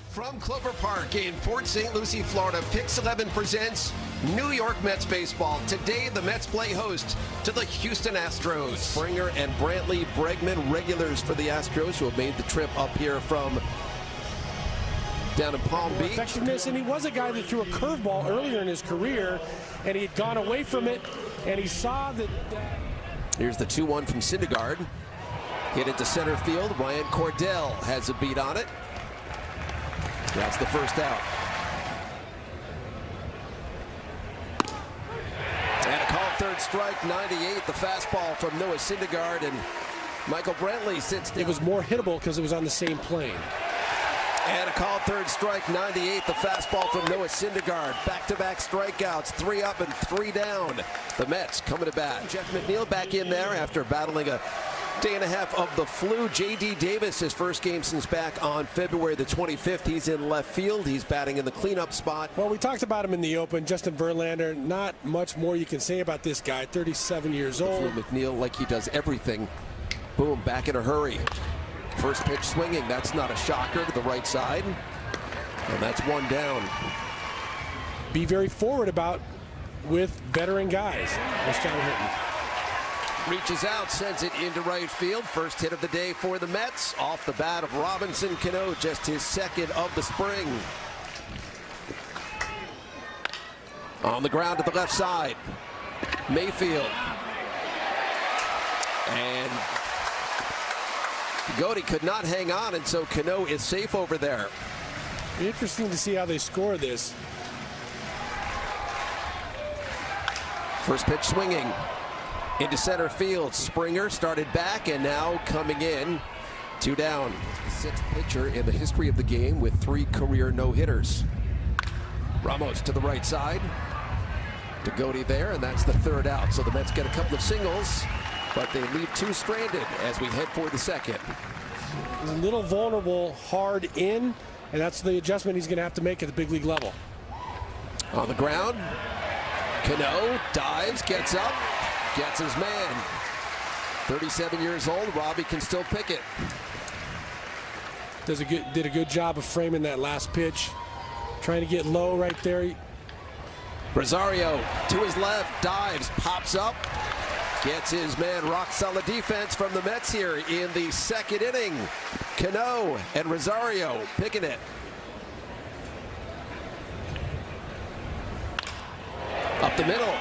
From Clover Park in Port St. Lucie, Florida, Pix 11 presents New York Mets baseball. Today, the Mets play host to the Houston Astros. Springer and Brantley Bregman, regulars for the Astros, who have made the trip up here from down in Palm Beach. Effectiveness, and he was a guy that threw a curveball earlier in his career, and he had gone away from it, and he saw that. Here's the 2-1 from Syndergaard. Hit it to center field. Ryan Cordell has a beat on it. That's the first out. And a call third strike, 98. The fastball from Noah Syndergaard, and Michael Brantley sits down. It was more hittable because it was on the same plane. And a call third strike, 98. The fastball from Noah Syndergaard. Back-to-back strikeouts, 3 up and 3 down. The Mets coming to bat. Jeff McNeil back in there after battling a day and a half of the flu. J.D. Davis, his first game since back on February the 25th. He's in left field. He's batting in the cleanup spot. Well, we talked about him in the open. Justin Verlander, not much more you can say about this guy. 37 years old. McNeil, like he does everything. Boom, back in a hurry. First pitch swinging. That's not a shocker to the right side. And that's 1 down. Be very forward about with veteran guys. What's John Hinton? Reaches out, sends it into right field. First hit of the day for the Mets. Off the bat of Robinson Cano, just his second of the spring. On the ground to the left side. Mayfield. And Goody could not hang on, and so Cano is safe over there. Interesting to see how they score this. First pitch swinging into center field. Springer started back and now coming in. 2 down. The 6th pitcher in the history of the game with 3 career no-hitters. Ramos to the right side. To Goody there, and that's the 3rd out. So the Mets get a couple of singles, but they leave 2 stranded as we head for the 2nd. He's a little vulnerable, hard in, and that's the adjustment he's going to have to make at the big league level. On the ground, Cano dives, gets up, gets his man. 37 years old, Robbie can still pick it. Did a good job of framing that last pitch. Trying to get low right there. Rosario to his left, dives, pops up, gets his man. Rock solid defense from the Mets here in the 2nd inning. Cano and Rosario picking it. Up the middle.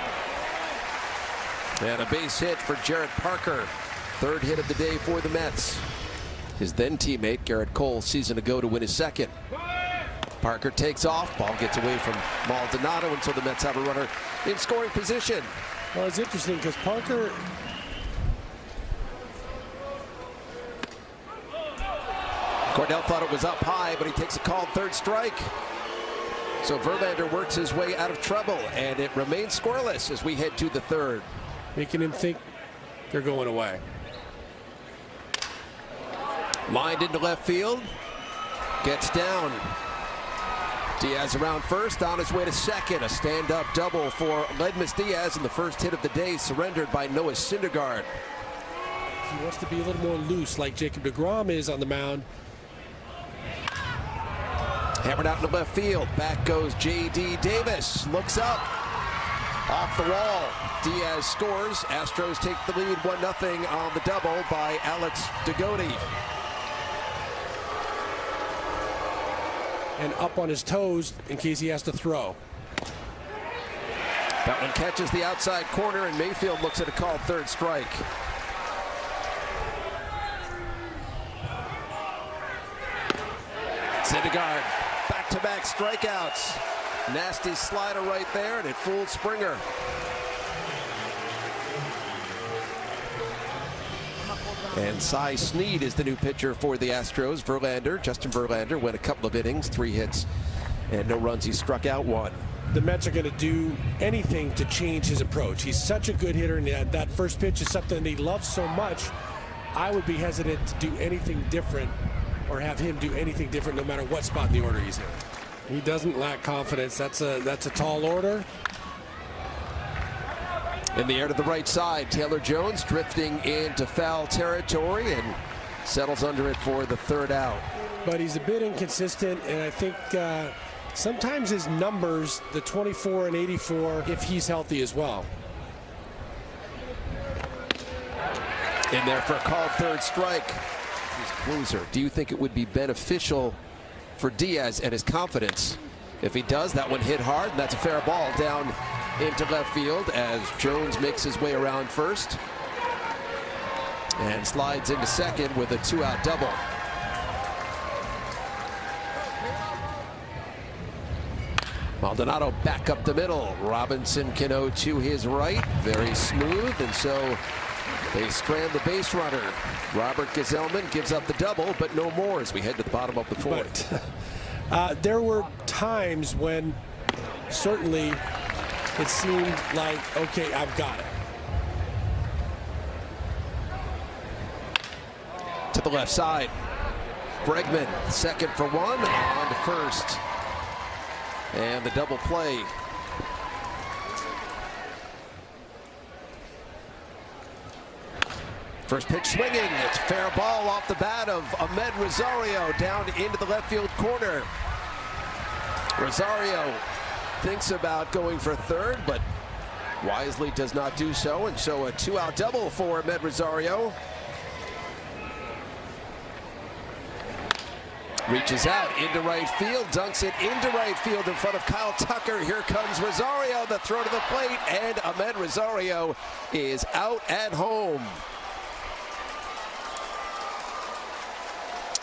And a base hit for Jarrett Parker. 3rd hit of the day for the Mets. His then teammate Garrett Cole season ago to win his 2nd. Parker takes off. Ball gets away from Maldonado, and so the Mets have a runner in scoring position. Well, it's interesting because Parker. Cordell thought it was up high, but he takes a called 3rd strike. So Verlander works his way out of trouble, and it remains scoreless as we head to the 3rd. Making him think they're going away. Lined into left field. Gets down. Diaz around first, on his way to 2nd. A stand-up double for Ledmus Diaz, and the first hit of the day surrendered by Noah Syndergaard. He wants to be a little more loose like Jacob deGrom is on the mound. Hammered out into left field. Back goes J.D. Davis. Looks up. Off the wall. Diaz scores. Astros take the lead 1-0 on the double by Alex DeGoty. And up on his toes in case he has to throw. That one catches the outside corner, and Mayfield looks at a called 3rd strike. Syndergaard, back-to-back strikeouts. Nasty slider right there, and it fooled Springer. And Cy Snead is the new pitcher for the Astros. Verlander, Justin Verlander, went a couple of innings, 3 hits, and no runs. He struck out 1. The Mets are going to do anything to change his approach. He's such a good hitter, and that first pitch is something he loves so much. I would be hesitant to do anything different or have him do anything different no matter what spot in the order he's in. He doesn't lack confidence. That's a tall order. In the air to the right side, Taylor Jones drifting into foul territory and settles under it for the 3rd out. but he's a bit inconsistent, and I think sometimes his numbers, the 24 and 84, if he's healthy as well. In there for a called third strike. His closer. Do you think it would be beneficial for Diaz and his confidence? If he does, that one hit hard, and that's a fair ball down into left field as Jones makes his way around first and slides into second with a 2-out double. Maldonado back up the middle. Robinson Cano to his right. Very smooth, and so they strand the base runner. Robert Gazelman gives up the double, but no more as we head to the bottom of the fourth. But, there were times when certainly it seemed like, okay, I've got it. To the left side. Bregman, second for one, on to first. And the double play. First pitch swinging. It's fair ball off the bat of Ahmed Rosario down into the left field corner. Rosario thinks about going for third, but wisely does not do so, and so a 2-out double for Ahmed Rosario. Reaches out into right field, dunks it into right field in front of Kyle Tucker. Here comes Rosario, the throw to the plate, and Ahmed Rosario is out at home.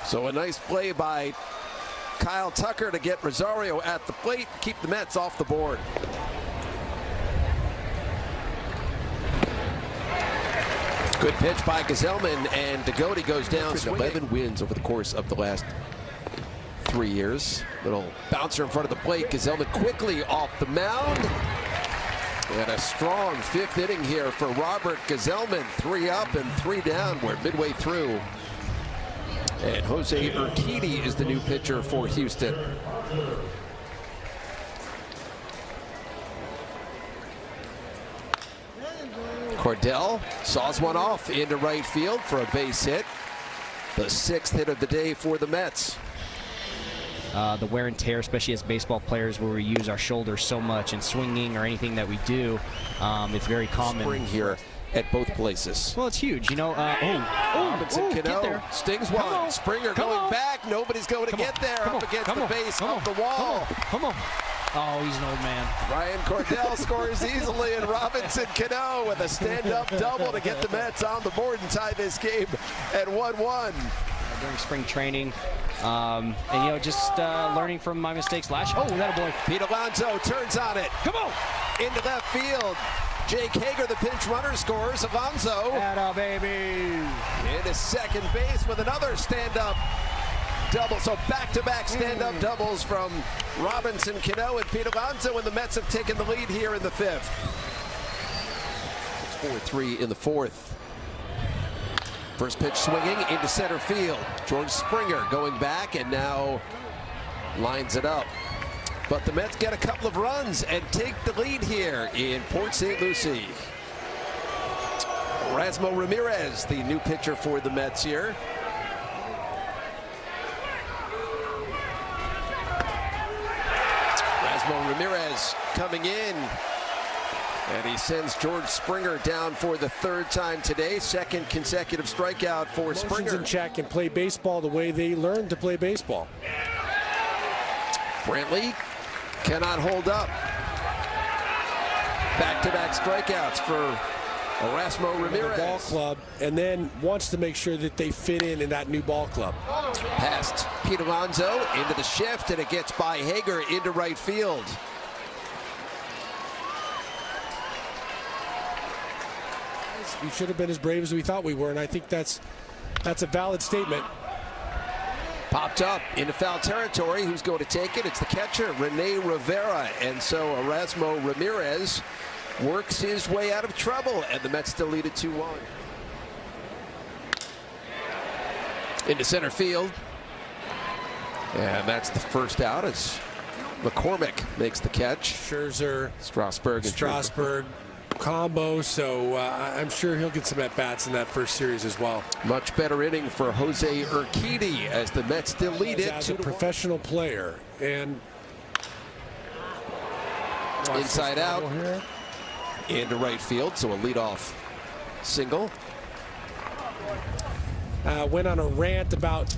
So a nice play by Kyle Tucker to get Rosario at the plate, keep the Mets off the board. Good pitch by Gazelman, and Degody goes down. 11 wins over the course of the last 3 years. Little bouncer in front of the plate. Gazelman quickly off the mound. And a strong fifth inning here for Robert Gazelman. 3 up and 3 down. We're midway through. And Jose Urquidy is the new pitcher for Houston. Cordell saws one off into right field for a base hit. The 6th hit of the day for the Mets. The wear and tear, especially as baseball players, where we use our shoulders so much in swinging or anything that we do, it's very common. Spring here at both places. Well, it's huge, you know. Robinson Cano stings one. Springer going back. Nobody's going to get there up against the base of the wall. Come on. Oh, he's an old man. Ryan Cordell scores easily, and Robinson Cano with a stand-up double to get the Mets on the board and tie this game at 1-1. During spring training, and you know, just learning from my mistakes last year. Oh, that a boy. Pete Alonso turns on it. Come on. Into left field. Jake Hager, the pinch runner, scores. Alonso. Atta baby. Into second base with another stand-up double. So back-to-back stand-up doubles from Robinson Cano and Pete Alonso, and the Mets have taken the lead here in the 5th. It's 4-3 in the 4th. First pitch swinging into center field. George Springer going back and now lines it up. But the Mets get a couple of runs and take the lead here in Port St. Lucie. Erasmo Ramirez, the new pitcher for the Mets here. Erasmo Ramirez coming in. And he sends George Springer down for the 3rd time today. 2nd consecutive strikeout for Springer. Emotions in check and play baseball the way they learned to play baseball. Brantley cannot hold up. Back-to-back strikeouts for Erasmo Ramirez. Ball club, and then wants to make sure that they fit in that new ball club. Past Pete Alonso into the shift, and it gets by Hager into right field. We should have been as brave as we thought we were, and I think that's a valid statement. Popped up into foul territory. Who's going to take it? It's the catcher, Rene Rivera. And so Erasmo Ramirez works his way out of trouble, and the Mets still lead it 2-1. Into center field. And that's the first out as McCormick makes the catch. Scherzer, Strasburg. combo, so I'm sure he'll get some at-bats in that first series as well. Much better inning for Jose Urquidy as the Mets still lead it. As a professional player. And inside out into right field, so a leadoff single. Went on a rant about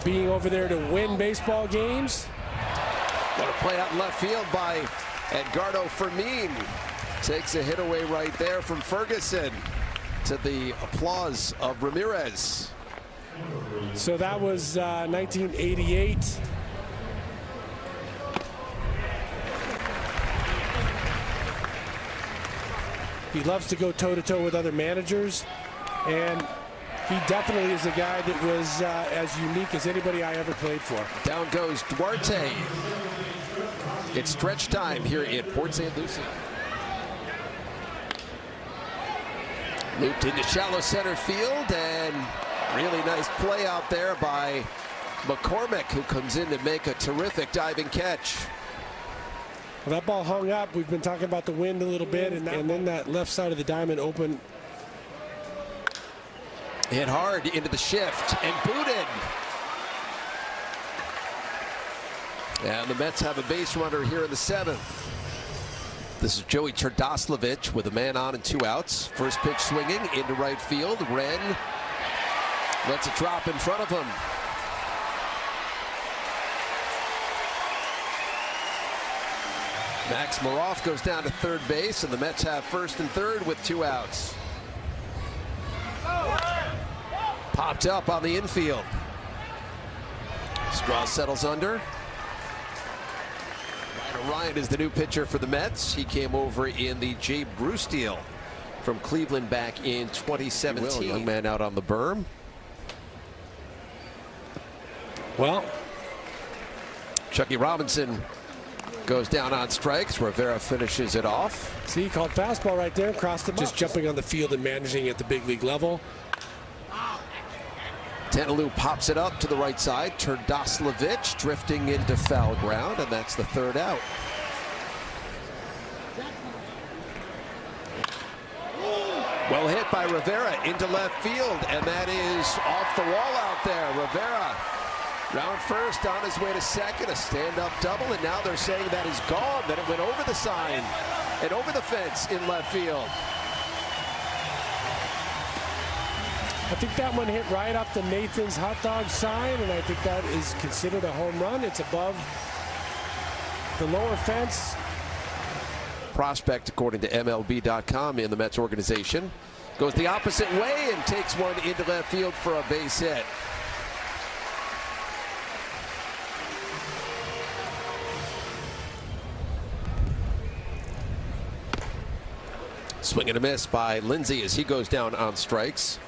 being over there to win baseball games. What a play out in left field by Edgardo Fermin. Takes a hit away right there from Ferguson, to the applause of Ramirez. So that was 1988. He loves to go toe-to-toe with other managers, and he definitely is a guy that was as unique as anybody I ever played for. Down goes Duarte. It's stretch time here in Port St. Lucie. Looped into shallow center field, and really nice play out there by McCormick, who comes in to make a terrific diving catch. Well, that ball hung up. We've been talking about the wind a little bit, and then that left side of the diamond open. Hit hard into the shift and booted. And the Mets have a base runner here in the 7th. This is Joey Terdoslavich with a man on and 2 outs. First pitch swinging into right field. Wren lets it drop in front of him. Max Moroff goes down to third base, and the Mets have first and third with 2 outs. Popped up on the infield. Straw settles under. Ryan is the new pitcher for the Mets. He came over in the Jay Bruce deal from Cleveland back in 2017. Young man out on the berm. Well, Chucky Robinson goes down on strikes. Rivera finishes it off. See, he called fastball right there, crossed him. Just jumping on the field and managing at the big league level. Tanalou pops it up to the right side. Terdoslavich drifting into foul ground, and that's the 3rd out. Well hit by Rivera into left field, and that is off the wall out there. Rivera round first, on his way to second, a stand-up double, and now they're saying that is gone, that it went over the sign and over the fence in left field. I think that one hit right off the Nathan's hot dog sign, and I think that is considered a home run. It's above the lower fence. Prospect, according to MLB.com, in the Mets organization, goes the opposite way and takes one into left field for a base hit. Swing and a miss by Lindsay as he goes down on strikes.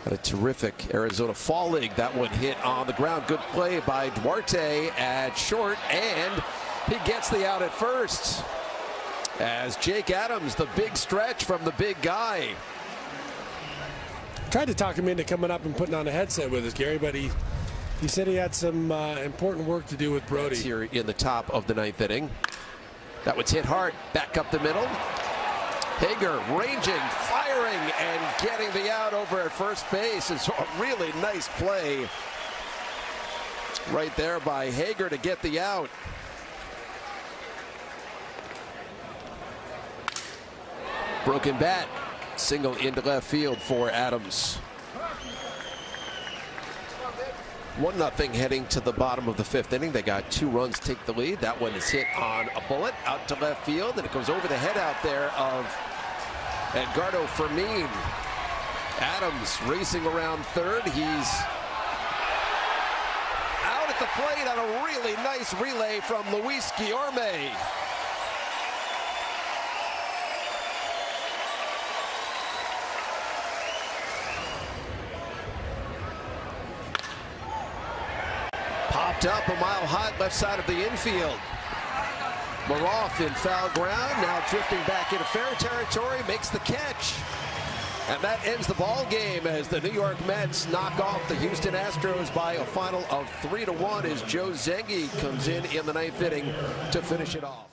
Got a terrific Arizona Fall League. That one hit on the ground. Good play by Duarte at short, and he gets the out at first. As Jake Adams, the big stretch from the big guy. Tried to talk him into coming up and putting on a headset with us, Gary, but he said he had some important work to do with Brody. Here in the top of the 9th inning. That one's hit hard. Back up the middle. Hager ranging, firing, and getting the out over at first base. It's a really nice play right there by Hager to get the out. Broken bat, single into left field for Adams. 1-0 heading to the bottom of the 5th inning. They got 2 runs, take the lead. That one is hit on a bullet out to left field, and it goes over the head out there of Edgardo Fermin. Adams racing around third. He's out at the plate on a really nice relay from Luis Guillorme. Popped up a mile high left side of the infield. Moroff in foul ground, now drifting back into fair territory, makes the catch. And that ends the ball game as the New York Mets knock off the Houston Astros by a final of 3-1 as Joe Zengi comes in the 9th inning to finish it off.